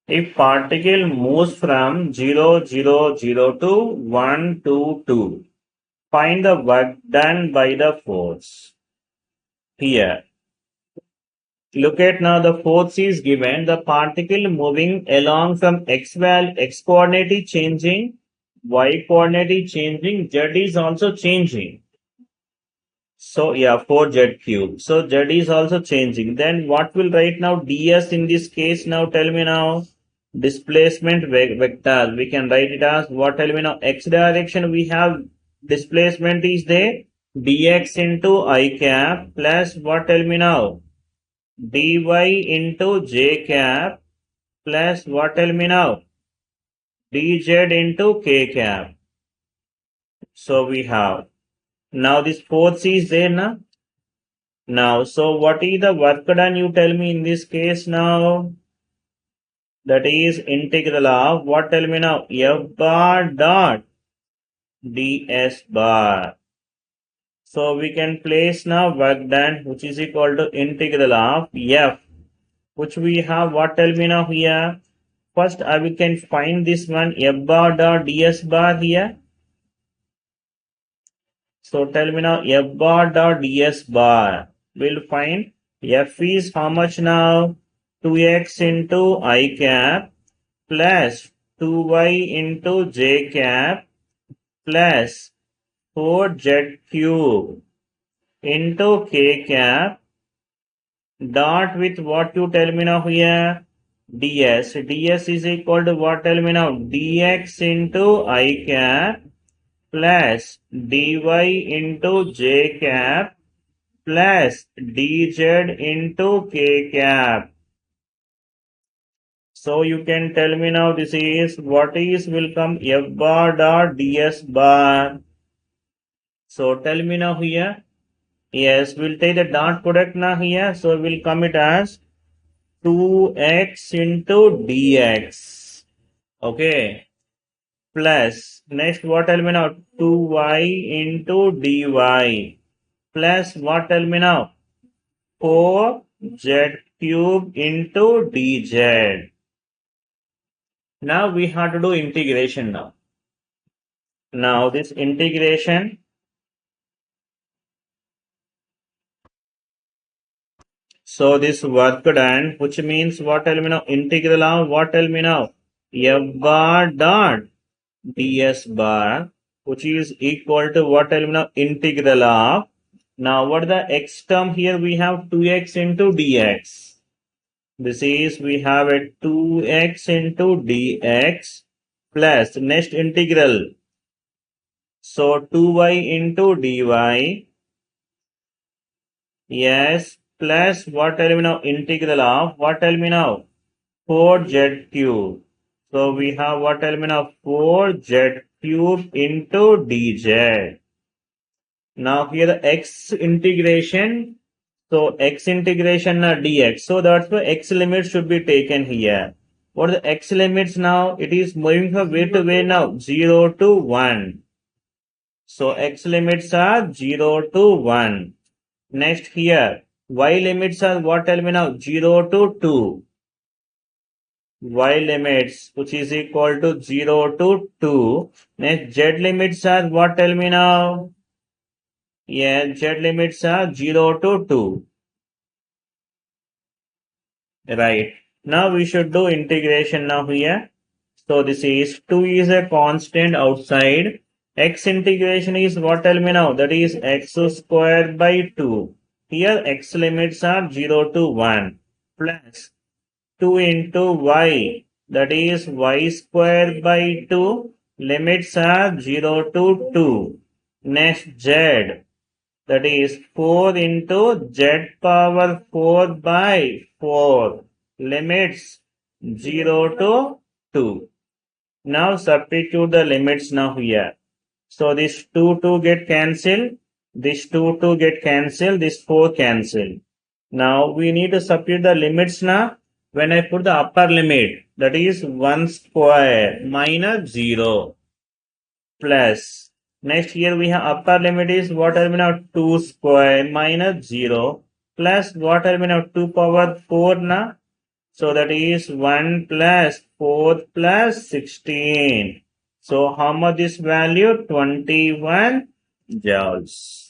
If particle moves from 0, 0, 0 to 1, 2, 2, find the work done by the force. Here, look at now the force is given. The particle moving along from x coordinate is changing, y coordinate is changing, z is also changing. So yeah, 4z cube. So z is also changing. Then what will write now? ds in this case now, tell me now. Displacement vector. We can write it as what? Tell me now. X direction we have displacement is there. Dx into I cap plus what? Tell me now. Dy into j cap plus what? Tell me now. Dz into k cap. So we have. Now this force is there now. Now, so what is the work done? You tell me in this case now. That is integral of what? Tell me now. F bar dot ds bar. So we can place now work done, which is equal to integral of f, which we have what? Tell me now here. First, we can find this one f bar dot ds bar here. So tell me now f bar dot ds bar. We'll find f is how much now? 2x into I cap plus 2y into j cap plus 4z cube into k cap dot with what you tell me now here? ds. ds is equal to what? Tell me now. dx into I cap plus dy into j cap plus dz into k cap. So you can tell me now this is what is will come f bar dot ds bar. So tell me now here. Yes, we'll take the dot product now here. So we'll come it as 2x into dx. Okay. Plus next what tell me now? 2y into dy. Plus what tell me now? 4z cube into dz. Now we have to do integration now. Now this integration. So this work done, which means what? Tell me now. Integral of what? Tell me now. F bar dot ds bar, which is equal to what? Tell me now. Integral of. Now what the x term here? We have 2x into dx. This is we have a 2x into dx plus next integral. So 2y into dy. Yes, plus what? Tell me now. Integral of what? Tell me now. 4z cube. So we have what? Tell me now. 4z cube into dz. Now here the x integration. So x integration dx. So that's why x limit should be taken here. What are the x limits now? It is moving from where to where now? 0 to 1. So x limits are 0 to 1. Next here, y limits are what? Tell me now. 0 to 2. Y limits, which is equal to 0 to 2. Next z limits are what? Tell me now. Yeah, z limits are 0 to 2. Right. Now we should do integration now here. So this is 2 is a constant outside. X integration is what? Tell me now. That is x squared by 2. Here x limits are 0 to 1 plus 2 into y. That is y squared by 2. Limits are 0 to 2. Next z. That is 4 into z power 4 by 4. Limits 0 to 2. Now substitute the limits now here. So this 2 get cancelled. This 2 get cancelled. This 4 cancel. Now we need to substitute the limits now. When I put the upper limit, that is 1 square minus 0 plus. Next here we have upper limit is what I mean now 2 square minus 0 plus what I mean now 2 power 4 na. So that is 1 plus 4 plus 16. So how much is value? 21 joules.